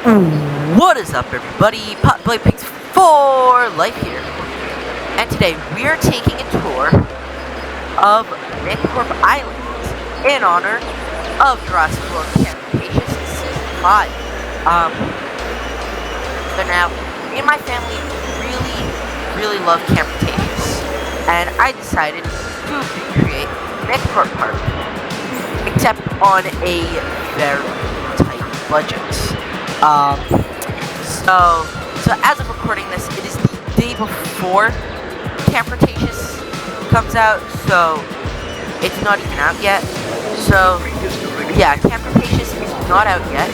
What is up, everybody? Potboy Pigs for Life here, and today we are taking a tour of Mantah Corp Island in honor of Jurassic World Camp Cretaceous Season 5. So now, me and my family really love Camp Cretaceous, and I decided to recreate Mantah Corp Park, except on a very tight budget. So as of recording this, it is the day before Camp Cretaceous comes out, so it's not even out yet. So yeah, Camp Cretaceous is not out yet.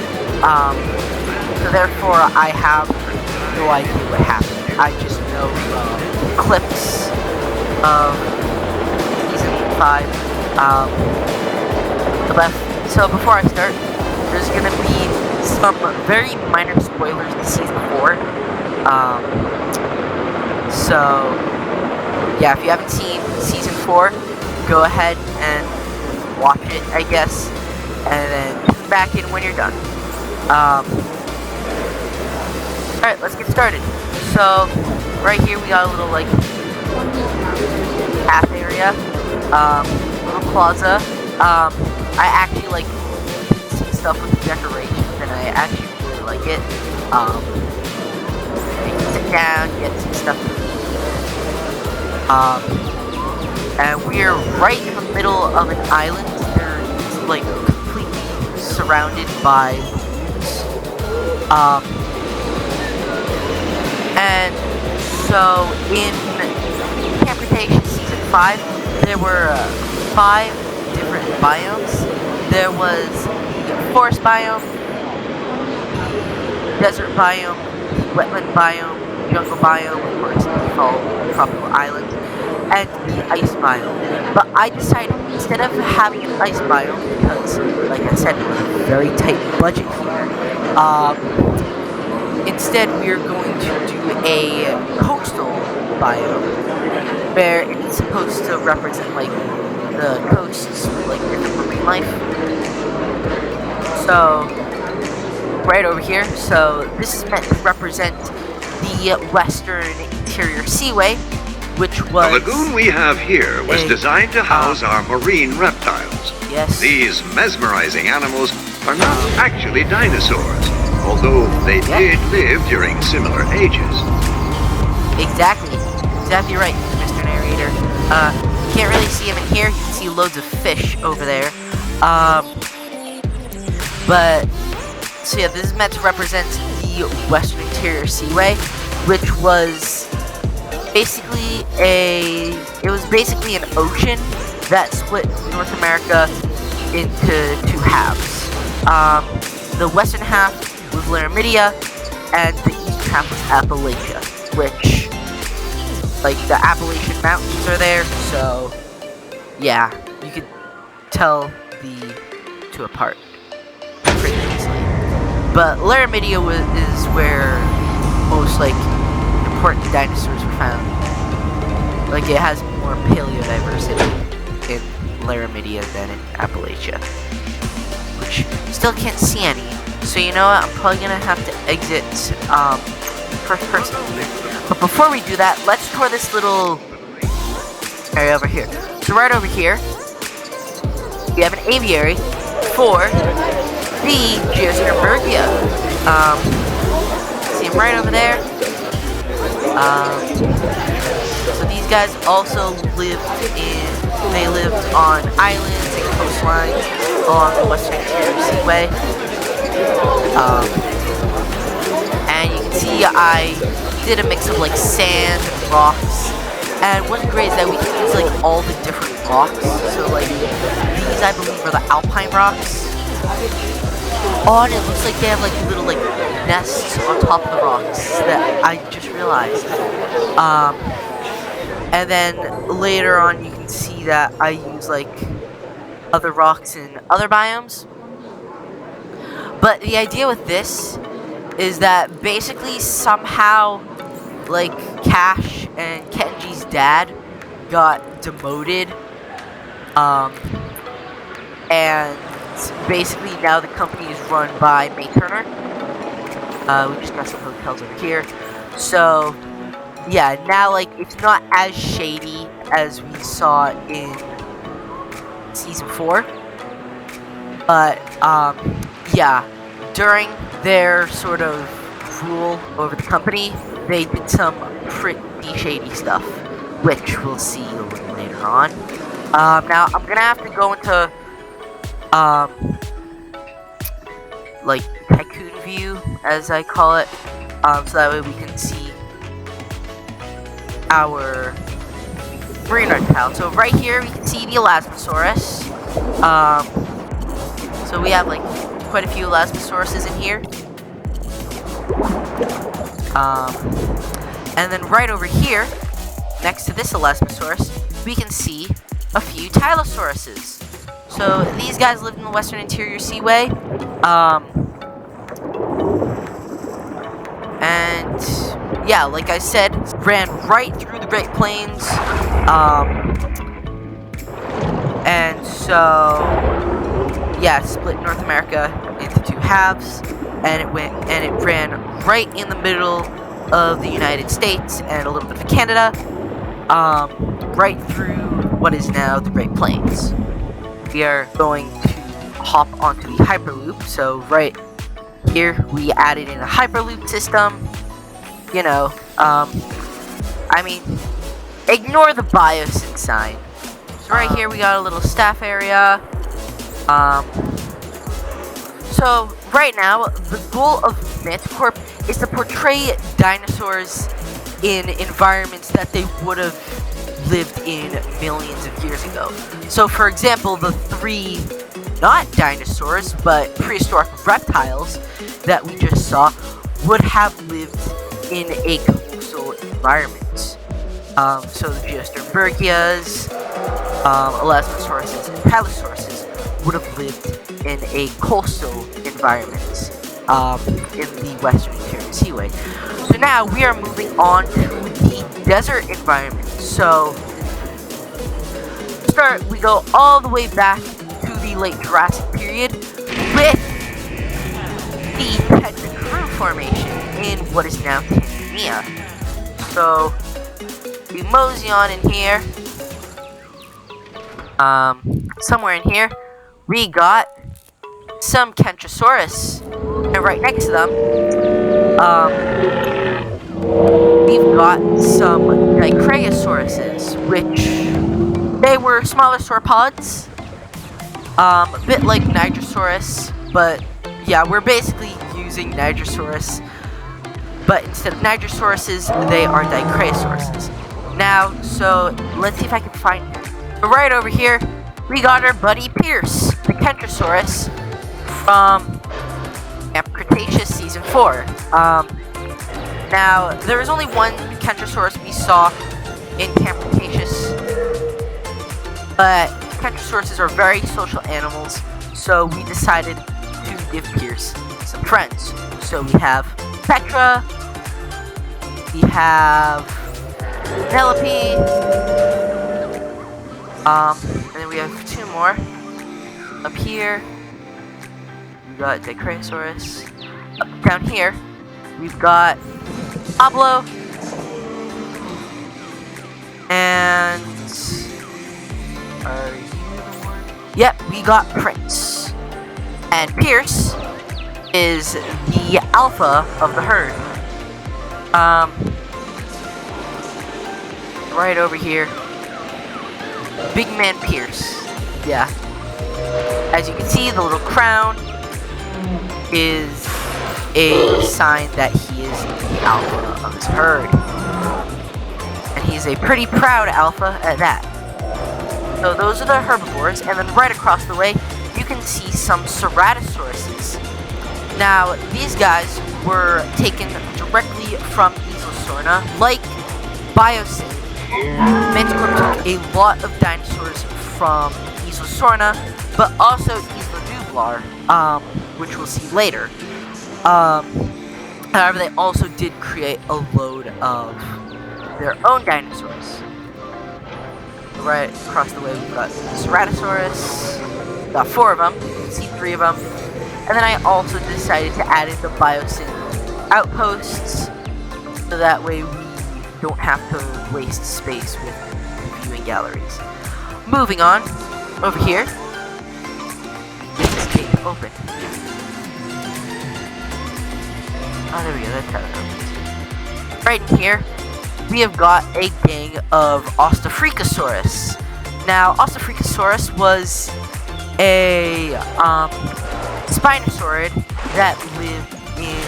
So therefore I have no idea what happened. I just know clips of season 5. So before I start, there's gonna be some very minor spoilers in season 4. So yeah, if you haven't seen season 4, go ahead and watch it, I guess, and then come back in when you're done. Alright, let's get started. So right here we got a little like path area, little plaza. I actually like some stuff with the decorations, and I actually really like it. You can sit down, get some stuff to eat. And we're right in the middle of an island. They're like completely surrounded by lagoons. And so in Camp Cretaceous Season 5, there were 5 different biomes. There was the forest biome, desert biome, wetland biome, jungle biome, of course, the default tropical island, and the ice biome. But I decided, instead of having an ice biome, because, like I said, we're a very tight budget here, instead we're going to do a coastal biome, where it's supposed to represent, like, the coasts, like, different marine life. So right over here, so this is meant to represent the Western Interior Seaway, which was... The lagoon we have here was designed to house our marine reptiles. Yes. These mesmerizing animals are not actually dinosaurs, although they did live during similar ages. Exactly right, Mr. Narrator. You can't really see him in here. You can see loads of fish over there. But, so yeah, this is meant to represent the Western Interior Seaway, which was basically an ocean that split North America into 2 halves. The western half was Laramidia, and the eastern half was Appalachia, which, like, the Appalachian Mountains are there, so, yeah, you could tell the 2 apart pretty easily. But Laramidia is where most, like, important dinosaurs were found. Like, it has more paleodiversity in Laramidia than in Appalachia, which still can't see any. So you know what? I'm probably gonna have to exit first person here. But before we do that, let's tour this little area over here. So right over here, we have an aviary for the Geospermia. See him right over there. So these guys also lived on islands and coastlines along the Western Interior Seaway. And you can see I did a mix of like sand and rocks. And what's great is that we can use like all the different rocks. So like these, I believe, are the alpine rocks. Oh, and it looks like they have like little like nests on top of the rocks that I just realized. And then later on you can see that I use like other rocks in other biomes. But the idea with this is that basically somehow like Cash and Kenji's dad got demoted, and basically now the company is run by May Turner, We just got some hotels over here. So, yeah, now, like, it's not as shady as we saw in Season 4. But, yeah, during their sort of rule over the company, they did some pretty shady stuff, which we'll see a little later on. Now, I'm gonna have to go into, like, tycoon view, as I call it, so that way we can see our marine reptile. So right here, we can see the Ahlstrosaurus. So we have, like, quite a few Ahlstromsauruses in here. And then right over here, next to this Ahlstrosaurus, we can see a few Tylosauruses. So these guys lived in the Western Interior Seaway. And yeah, like I said, ran right through the Great Plains. And so yeah, split North America into two halves, and it ran right in the middle of the United States and a little bit of Canada, right through what is now the Great Plains. We are going to hop onto the Hyperloop, so right here we added in a Hyperloop system. You know, I mean, ignore the Biosyn sign. So right here we got a little staff area. So right now, the goal of Mantah Corp is to portray dinosaurs in environments that they would have lived in millions of years ago. So for example, the three, not dinosaurs, but prehistoric reptiles that we just saw would have lived in a coastal environment. So the Geosternbergias, Ahlstrosaurus, and Tylosauruses would have lived in a coastal environment in the Western Interior Seaway. So now we are moving on to the desert environment. So we go all the way back to the late Jurassic Period with the Kayenta Formation in what is now Tanzania. So we mosey on in here. Somewhere in here, we got some Cretaceous, and right next to them, we've got some Dicrasauruses, which they were smaller sauropods, a bit like Nigrosaurus, but yeah, we're basically using Nigrosaurus, but instead of Nigrosauruses, they are Dicrasauruses. Now, so let's see if I can find him. Right over here, we got our buddy Pierce, the Kentrosaurus from Camp Cretaceous Season 4. Now, there was only one Kentrosaurus we saw in Camp Cretaceous, but Kentrosauruses are very social animals, so we decided to give Pierce some friends. So we have Petra, we have Penelope, and then we have two more up here. We got Dicrasauruس. Down here, we've got Pablo, and are you the one? Yep, we got Prince. And Pierce is the alpha of the herd. Right over here, Big Man Pierce. Yeah. As you can see, the little crown is a sign that he is the alpha of his herd. And he's a pretty proud alpha at that. So those are the herbivores, and then right across the way, you can see some Ceratosauruses. Now, these guys were taken directly from Isolsorna, like Biosyn. Mantah Corp took a lot of dinosaurs from Isolsorna, but also Isla Nublar, which we'll see later. However, they also did create a load of their own dinosaurs. Right across the way, we've got Ceratosaurus. We've got 4 of them. You can see 3 of them. And then I also decided to add in the Biosyn outposts, so that way we don't have to waste space with viewing galleries. Moving on, over here, this gate open. Oh, there we go, that's how it opens. Right in here, we have got a gang of Ahlstrom. Now, Ahlstrom was a Spinosaurus that lived in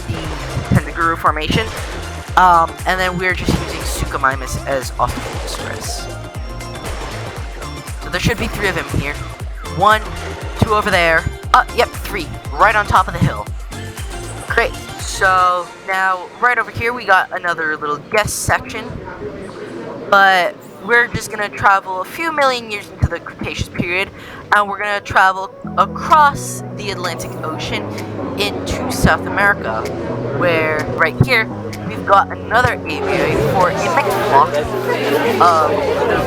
the Giganotosaurus Formation, and then we're just using Suchomimus as Ahlstrom. So there should be 3 of them here. 1, 2 over there. Yep, 3, right on top of the hill. Great. So now, right over here, we got another little guest section, but we're just gonna travel a few million years into the Cretaceous period, and we're gonna travel across the Atlantic Ocean into South America, where right here we've got another aviary for a mixed flock of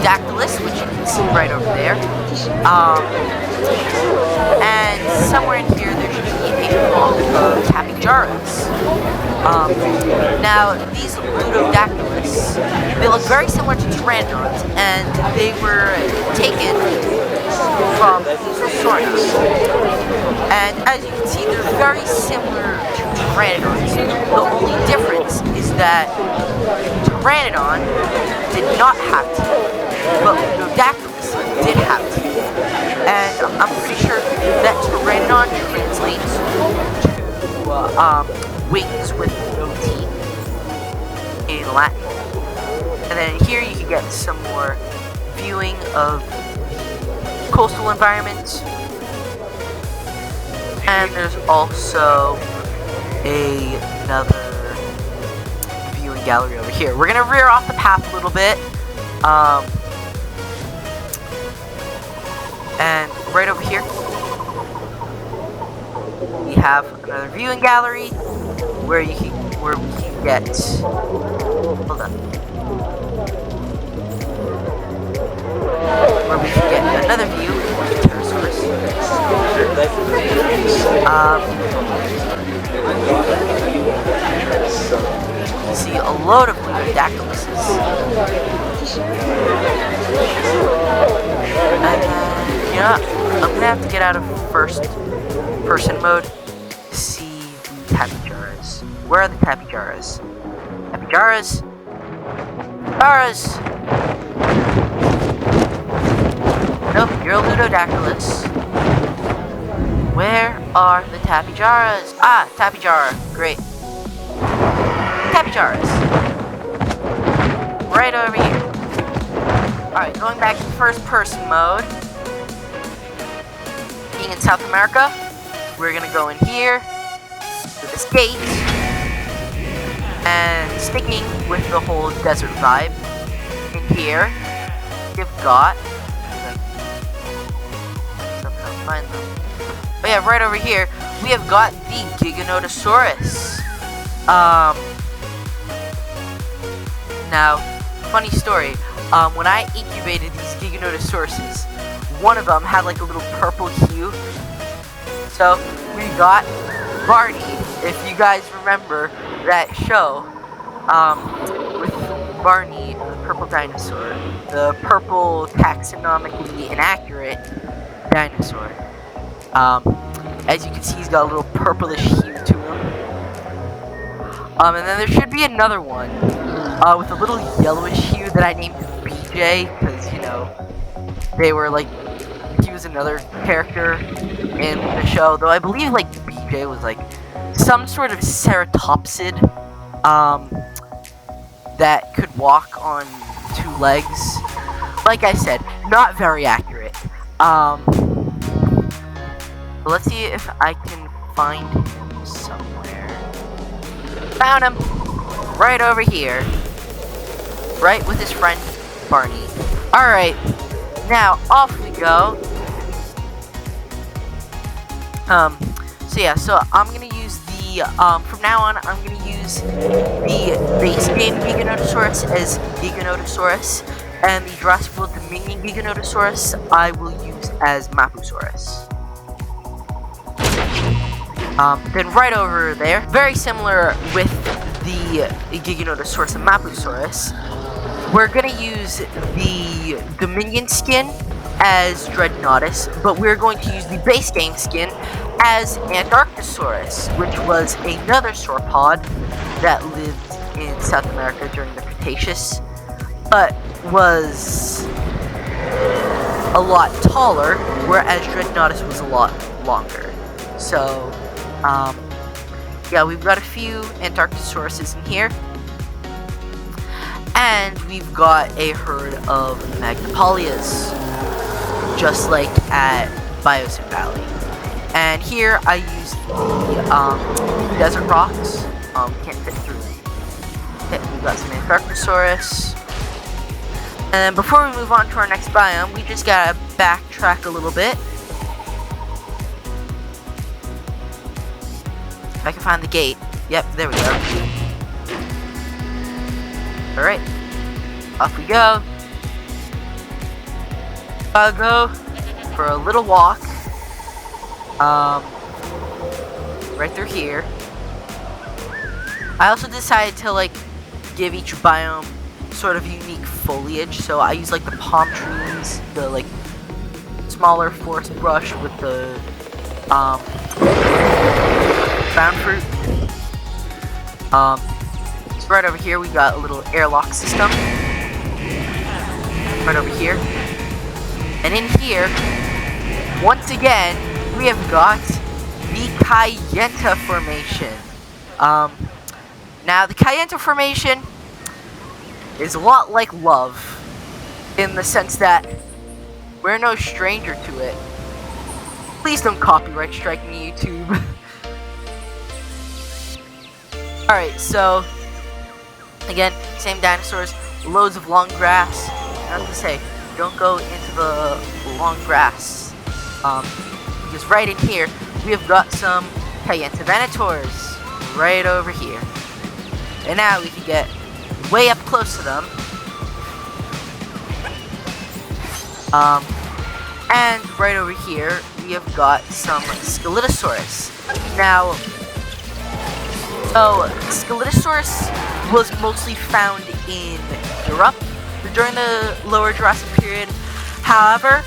Dactylus, which you can see right over there. And somewhere in here there should be a flock of Capybaras. Now, these Ludodactylus, they look very similar to pteranodons, and they were taken from Spinosaurus. And as you can see, they're very similar to pteranodons. The only difference is that pteranodon did not have teeth, but Ludodactylus did have teeth. And I'm pretty sure that pteranodon translates to wings with no teeth in Latin. And then here you can get some more viewing of coastal environments. And there's also another viewing gallery over here. We're gonna rear off the path a little bit. And right over here, we have another viewing gallery where we can get, hold on, where we can get another view of the pterosaurus. You see a load of Ludodactyluses. And you know, I'm gonna have to get out of first person mode to see the Capybaras. Where are the Capybaras? Capybaras? Capybaras! Nope, you're a Ludodactylus. Where are the Capybaras? Ah, Capybara. Great. Capybaras. Right over here. Alright, going back to first person mode. Being in South America, we're gonna go in here to this gate, and sticking with the whole desert vibe, in here we've got, somehow find them. But yeah, right over here we have got the Giganotosaurus. Now, funny story. When I incubated these Giganotosauruses, one of them had like a little purple hue. So we got Barney, if you guys remember that show, with Barney, the purple dinosaur, the purple taxonomically inaccurate dinosaur. As you can see, he's got a little purplish hue to him. And then there should be another one, with a little yellowish hue that I named BJ, because, you know, they were like, he was another character in the show, though I believe, like, BJ was, like, some sort of ceratopsid, that could walk on 2 legs. Like I said, not very accurate. But let's see if I can find him somewhere. Found him! Right over here. Right with his friend, Barney. Alright, now off we go. So yeah, so I'm gonna use the, from now on, I'm gonna use the base game Giganotosaurus as Giganotosaurus, and the Jurassic World Dominion Giganotosaurus I will use as Mapusaurus. Then right over there, very similar with the Giganotosaurus and Mapusaurus, we're gonna use the Dominion skin as Dreadnoughtus, but we're going to use the base game skin as Antarctosaurus, which was another sauropod that lived in South America during the Cretaceous, but was a lot taller, whereas Dreadnoughtus was a lot longer. So, yeah, we've got a few Antarctosauruses in here. And we've got a herd of Magnapolias, just like at Biosyn Valley. And here I used the desert rocks. Can't fit through. Okay, we've got some Antarctosaurus. And then before we move on to our next biome, we just gotta backtrack a little bit. If I can find the gate. Yep, there we go. Alright. Off we go. Gotta go for a little walk. Right through here. I also decided to, like, give each biome sort of unique foliage. So I use, like, the palm trees, the, like, smaller forest brush with the, brown fruit. So right over here we got a little airlock system. Right over here. And in here, once again, we have got the Kayenta Formation. Now the Kayenta Formation is a lot like love, in the sense that we're no stranger to it. Please don't copyright strike me, YouTube. Alright, so, again, same dinosaurs, loads of long grass. I have to say, don't go into the long grass. Because right in here, we have got some Kayenta Venators right over here. And now we can get way up close to them. And right over here, we have got some Scelidosaurus. Now, so Scelidosaurus was mostly found in Europe during the lower Jurassic period. However,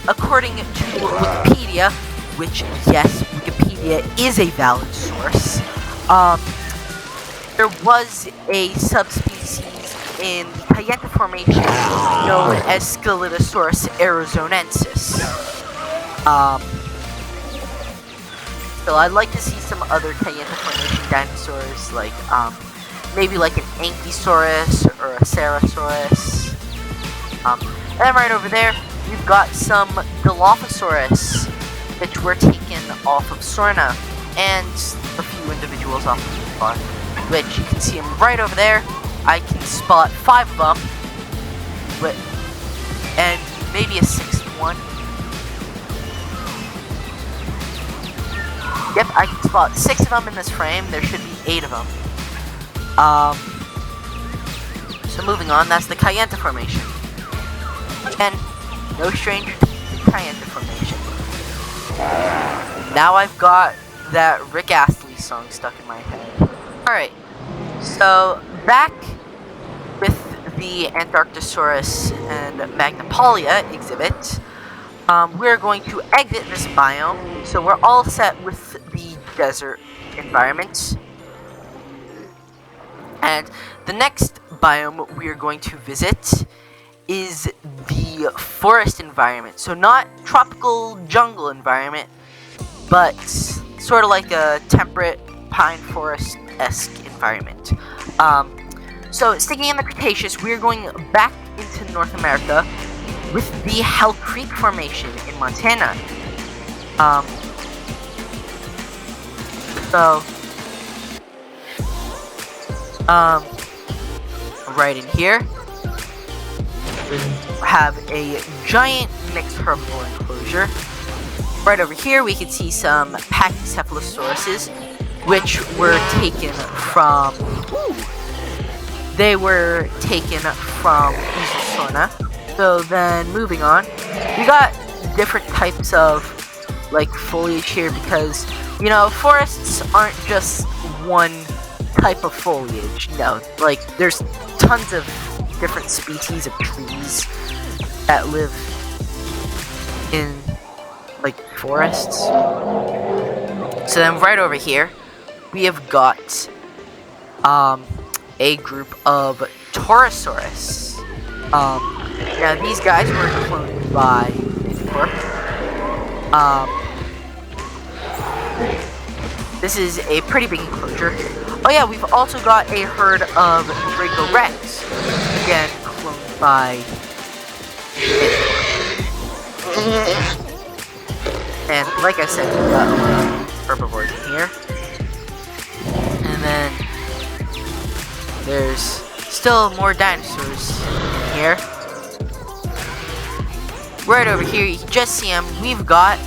according to Wikipedia, which, yes, Wikipedia is a valid source, there was a subspecies in the Kayenta Formation known as Scelidosaurus arizonensis. So I'd like to see some other Kayenta Formation dinosaurs, like maybe like an Ankylosaurus or a Ceratosaurus. And then right over there, we've got some Dilophosaurus, which were taken off of Sorna, and a few individuals off of Parr, which you can see them right over there. I can spot 5 of them, and maybe a 6th one. Yep, I can spot 6 of them in this frame. There should be 8 of them. So moving on, that's the Kayenta Formation. And no stranger to the Kayenta Formation. Now I've got that Rick Astley song stuck in my head. Alright, so back with the Antarctosaurus and Magnapolia exhibit, we're going to exit this biome, so we're all set with the desert environment. And the next biome we're going to visit is the forest environment. So not tropical jungle environment, but sort of like a temperate pine forest-esque environment. So sticking in the Cretaceous, we're going back into North America with the Hell Creek Formation in Montana. Right in here, we have a giant mixed herbivore enclosure. Right over here, we can see some Pachycephalosauruses, which were taken from... They were taken from Sorna. So then, moving on, we got different types of like foliage here because, you know, forests aren't just one type of foliage. No, like there's tons of different species of trees that live in like forests. So then right over here we have got a group of Torosaurus. Now these guys were cloned by Reever. This is a pretty big enclosure. Oh yeah, we've also got a herd of Draco Rex, again cloned by and like I said, we've got a lot of herbivores in here. And then there's still more dinosaurs in here. Right over here, you can just see them. We've got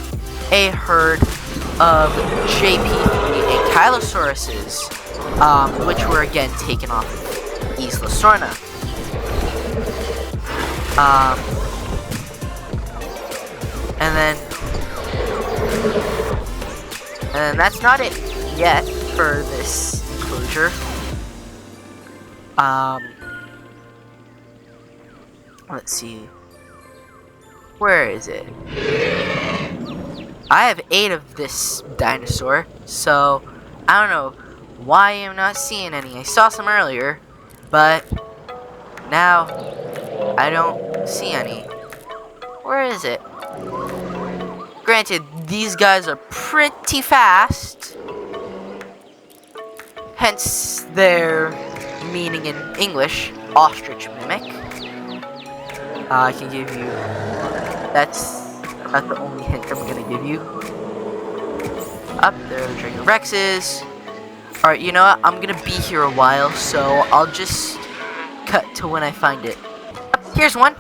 a herd of JP3 Ankylosauruses, which were again taken off of Isla Sorna. And then that's not it yet for this enclosure. Let's see. Where is it? I have 8 of this dinosaur, so I don't know why I'm not seeing any. I saw some earlier, but now I don't see any. Where is it? Granted, these guys are pretty fast, hence their meaning in English, ostrich mimic. I can give you, that's about the only hint I'm gonna give you. Up there, the Draco Rexes. Alright, you know what, I'm gonna be here a while, so I'll just cut to when I find it. Here's one.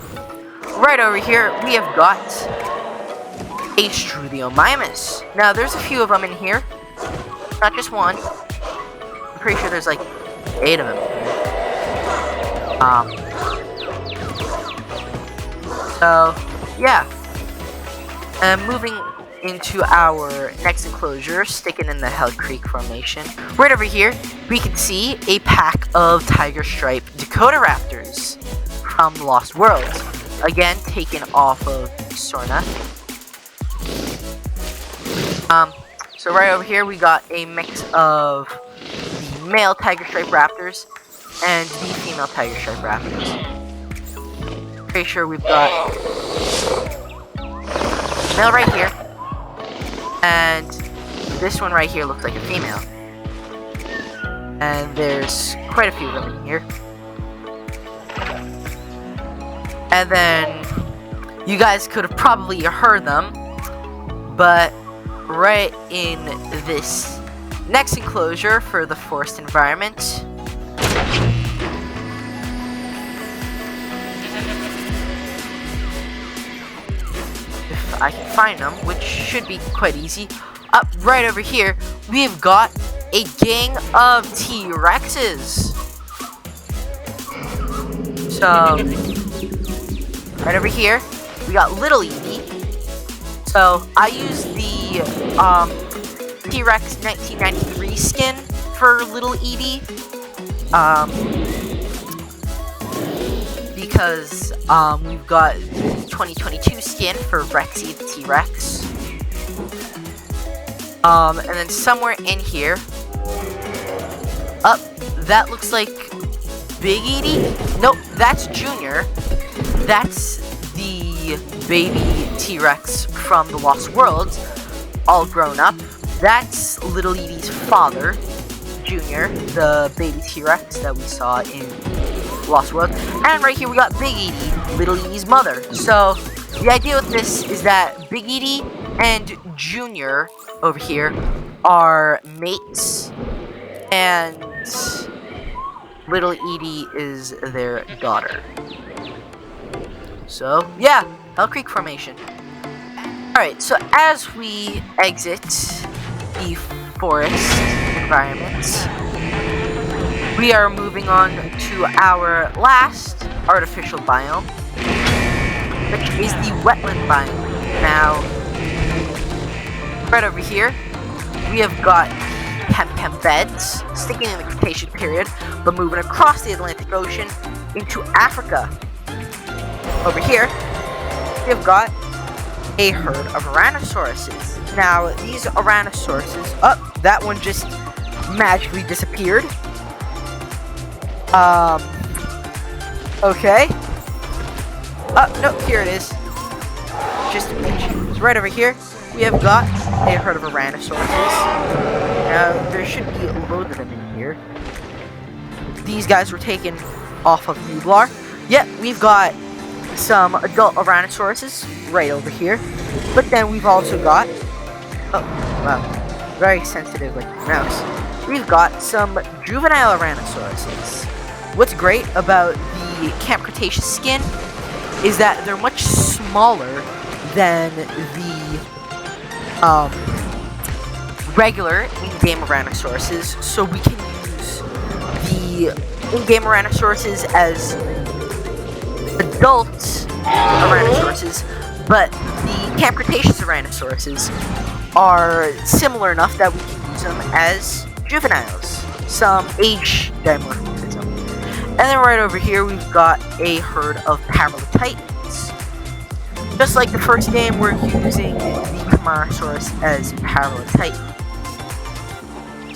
Right over here, we have got a Struthiomimus. Now, there's a few of them in here. Not just one. I'm pretty sure there's like 8 of them. So, yeah. Moving into our next enclosure, sticking in the Hell Creek Formation. Right over here, we can see a pack of tiger stripe Dakota Raptors from Lost World. Again, taken off of Sorna. So right over here, we got a mix of the male tiger stripe raptors and the female tiger stripe raptors. Pretty sure we've got male right here, and this one right here looks like a female. And there's quite a few of them in here. And then you guys could have probably heard them, but right in this next enclosure for the forest environment, if I can find them, which should be quite easy, up right over here, we've got a gang of T-Rexes. So, right over here, we got Little Edie. So, I used the T-Rex 1993 skin for Little Edie. Because we've got 2022 skin for Rexy the T-Rex. And then somewhere in here, that looks like Big Edie. Nope, that's Junior. That's the baby T-Rex from the Lost World, all grown up. That's Little Edie's father, Junior, the baby T-Rex that we saw in Lost World. And right here we got Big Edie, Little Edie's mother. So the idea with this is that Big Edie and Junior over here are mates, and Little Edie is their daughter. So yeah, Hell Creek Formation. Alright, so as we exit the forest environment, we are moving on to our last artificial biome, which is the wetland biome. Now, Right over here, we have got Camp beds, sticking in the Cretaceous period, but moving across the Atlantic Ocean into Africa. Over here, we have got a herd of Tyrannosauruses. Now, these Tyrannosauruses, that one just magically disappeared. Okay. No, here it is. Just a pinch. So right over here, we have got a herd of Tyrannosauruses. Now, there should be loads of them in here. These guys were taken off of Nublar. Yet, we've got some adult Tyrannosauruses right over here. But then we've also got... Oh, wow. Very sensitive like the mouse. We've got some juvenile Tyrannosauruses. What's great about the Camp Cretaceous skin is that they're much smaller than the regular in-game Tyrannosauruses, so we can use the in-game Tyrannosauruses as adult Tyrannosauruses, but the Camp Cretaceous Tyrannosauruses are similar enough that we can use them as juveniles. Some age dimorphism. And then right over here, we've got a herd of Paralititans. Just like the first game, we're using the Camarasaurus as Paralititan.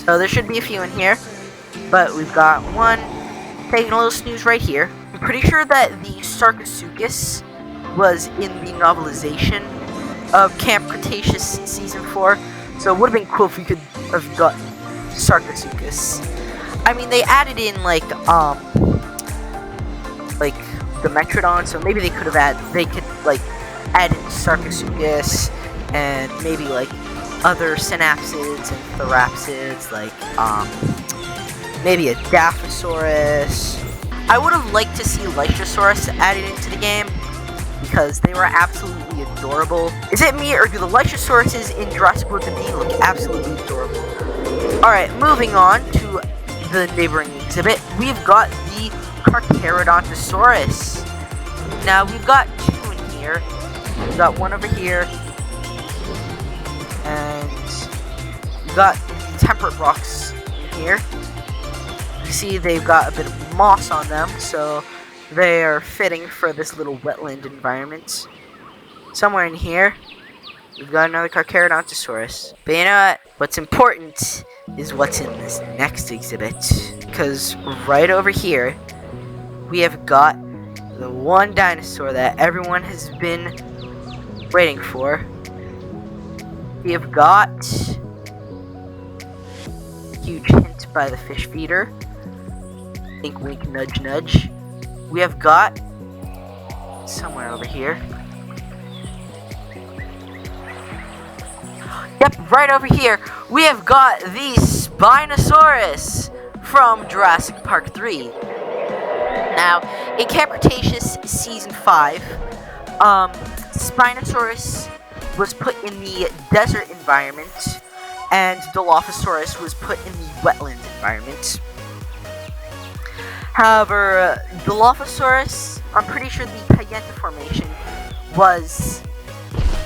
So there should be a few in here, but we've got one taking a little snooze right here. I'm pretty sure that the Sarcosuchus was in the novelization of Camp Cretaceous Season 4, so it would have been cool if we could have got Sarcosuchus. I mean, they added in, like the Metrodon, so maybe they could have add in Sarcosuchus, and maybe, like, other synapsids and therapsids, like, maybe a Dilophosaurus. I would have liked to see Lycosaurus added into the game, because they were absolutely adorable. Is it me, or do the Lycosauruses in Jurassic World Dominion look absolutely adorable? Alright, moving on to the neighboring exhibit, we've got the Giganotosaurus. Now, we've got two in here. We've got one over here, and we've got temperate rocks in here. You see they've got a bit of moss on them, so they are fitting for this little wetland environment. Somewhere in here, we've got another Giganotosaurus. But you know what? What's important is what's in this next exhibit. Because right over here, we have got the one dinosaur that everyone has been waiting for. We have got... Huge hint by the fish feeder. Wink wink nudge nudge. We have got... somewhere over here. Yep, right over here. We have got the Spinosaurus from Jurassic Park 3. Now, in Camp Cretaceous Season 5, Spinosaurus was put in the desert environment, and Dilophosaurus was put in the wetland environment. However, Dilophosaurus, I'm pretty sure the Kayenta Formation was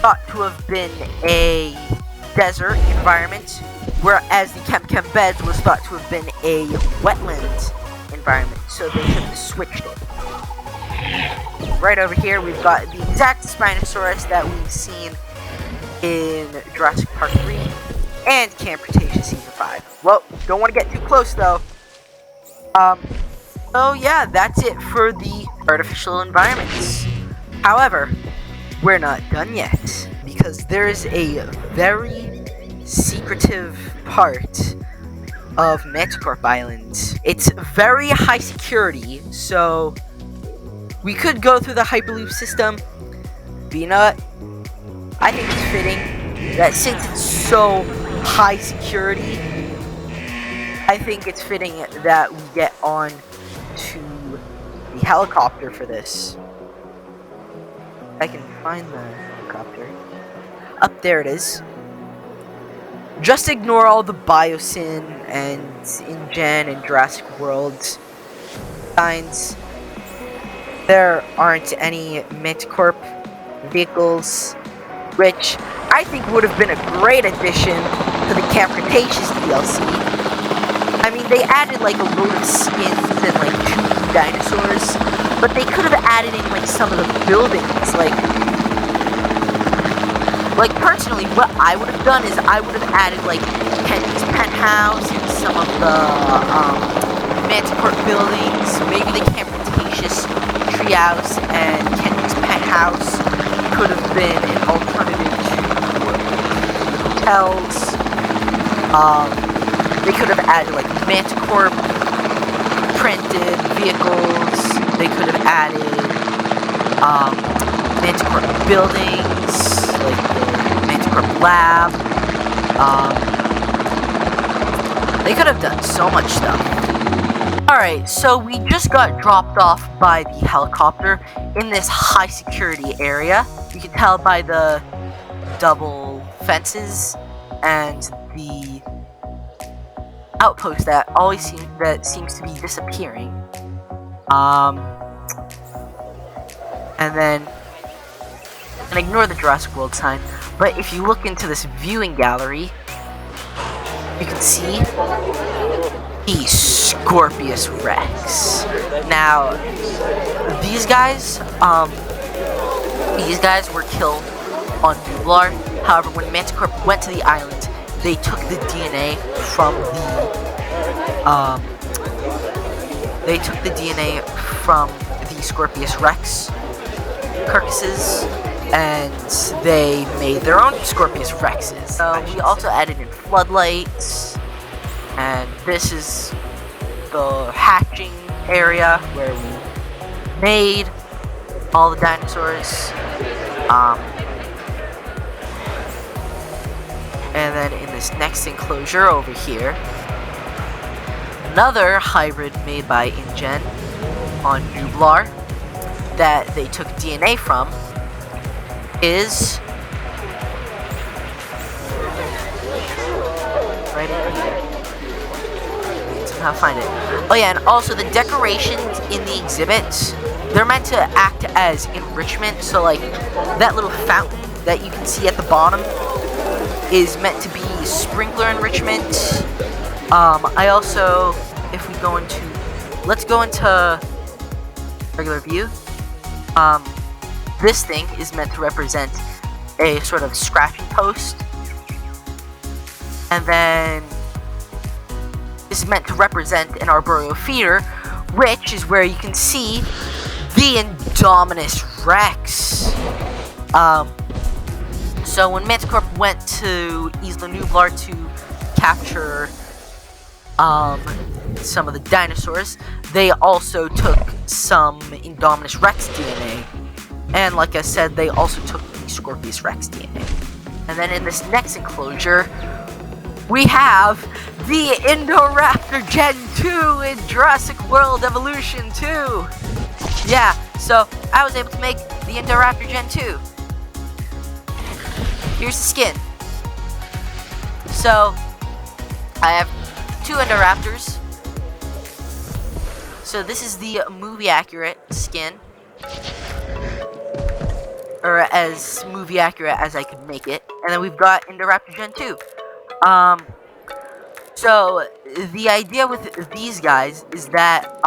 thought to have been a desert environment, whereas the Camp Beds was thought to have been a wetland environment, so they should have switched it. Right over here, we've got the exact Spinosaurus that we've seen in Jurassic Park 3 and Camp Cretaceous Season 5. Well, don't want to get too close, though. So yeah, that's it for the artificial environments. However, we're not done yet, because there is a very secretive part of Mantah Corp Island. It's very high security, so we could go through the Hyperloop system, but you know what? I think it's fitting that since it's so high security, I think it's fitting that we get on to the helicopter for this. I can find the helicopter. Up there it is. Just ignore all the Biosyn and InGen and Jurassic World signs. There aren't any Mantah Corp vehicles, which I think would have been a great addition to the Camp Cretaceous DLC. I mean, they added like a load of skins and like 2 new dinosaurs, but they could have added in like some of the buildings. Like personally, what I would have done is I would have added like Kenny's penthouse and some of the Mantah Corp buildings, maybe the Camp Cretaceous treehouse and Kenny's penthouse could have been an alternative to hotels. They could have added like Mantah Corp printed vehicles. They could have added Mantah Corp buildings, like the Mantah Corp lab. They could have done so much stuff. Alright, so we just got dropped off by the helicopter in this high security area. You can tell by the double fences and the outpost that seems to be disappearing. And ignore the Jurassic World sign, but if you look into this viewing gallery, you can see the Scorpius Rex. Now, these guys were killed on Nublar. However, when Mantah Corp went to the island, they took the DNA from the Scorpius Rex carcasses, and they made their own Scorpius Rexes. We also added in floodlights, and this is the hatching area where we made all the dinosaurs. And then in this next enclosure over here, another hybrid made by InGen on Nublar that they took DNA from is right in here. Somehow find it. Oh yeah, and also the decorations in the exhibits, they're meant to act as enrichment. So like that little fountain that you can see at the bottom is meant to be sprinkler enrichment. I also, if we go into, let's go into regular view. This thing is meant to represent a sort of scratching post, and then this is meant to represent an arboreal feeder, which is where you can see the Indominus Rex. So when Mantah Corp went to Isla Nublar to capture some of the dinosaurs, they also took some Indominus Rex DNA. And like I said, they also took the Scorpius Rex DNA. And then in this next enclosure, we have the Indoraptor Gen 2 in Jurassic World Evolution 2. Yeah, so I was able to make the Indoraptor Gen 2. Here's the skin. So, I have 2 Indoraptors. So this is the movie accurate skin. Or as movie accurate as I could make it. And then we've got Indoraptor Gen 2. So the idea with these guys is that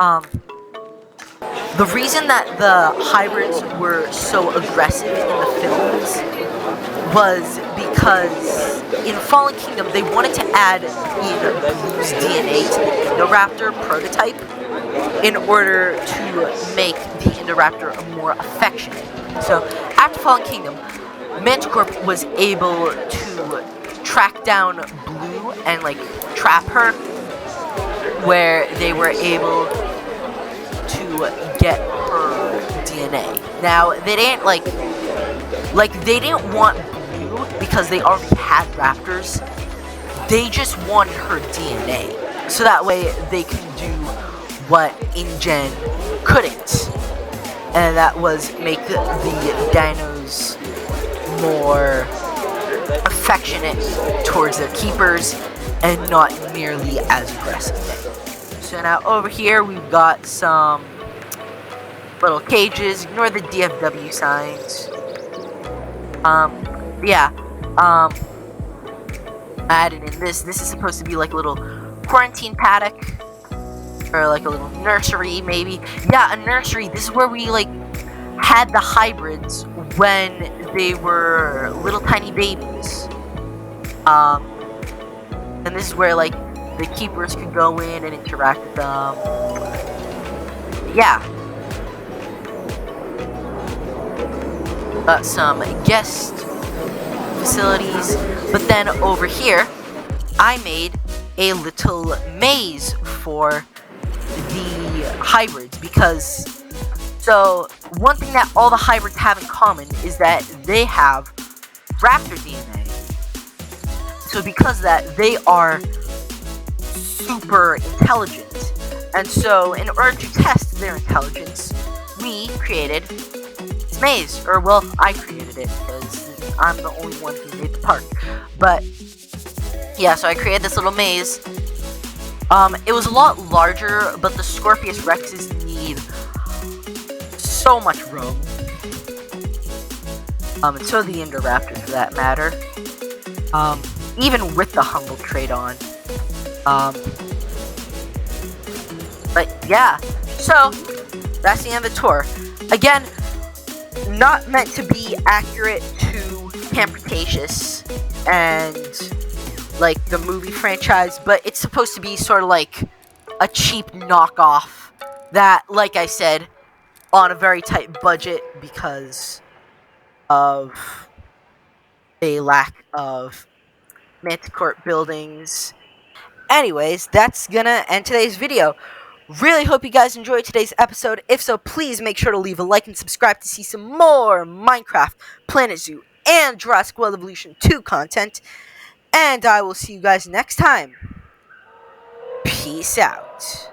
the reason that the hybrids were so aggressive in the films was because in Fallen Kingdom they wanted to add in Blue's DNA to the Indoraptor prototype in order to make the Indoraptor more affectionate. So after Fallen Kingdom, Mantah Corp was able to track down Blue and like trap her, where they were able to get her DNA. Now they didn't they didn't want Blue because they already had raptors. They just wanted her DNA, so that way they can do what InGen couldn't, and that was make the dinos more affectionate towards their keepers and not nearly as aggressive. So now over here we've got some little cages. Ignore the DFW signs. Yeah, I added in this. This is supposed to be like a little quarantine paddock, or like a little nursery, maybe. Yeah, a nursery. This is where we like had the hybrids when they were little tiny babies. And this is where like the keepers could go in and interact with them. Yeah. Got some guest facilities, but then over here I made a little maze for the hybrids, because so one thing that all the hybrids have in common is that they have raptor DNA. So because of that, they are super intelligent, and so in order to test their intelligence, we created this maze. Or well, I created it because I'm the only one who made the park. But yeah, so I created this little maze. It was a lot larger, but the Scorpius Rexes need so much room. And so the Indoraptors, for that matter. Even with the humble trait on. But yeah, so that's the end of the tour. Again, not meant to be accurate to Camp Cretaceous and like the movie franchise, but it's supposed to be sort of like a cheap knockoff that, like I said, on a very tight budget because of a lack of Mantah Corp buildings. Anyways, that's gonna end today's video. Really hope you guys enjoyed today's episode. If so, please make sure to leave a like and subscribe to see some more Minecraft, Planet Zoo, and Jurassic World Evolution 2 content. And I will see you guys next time. Peace out.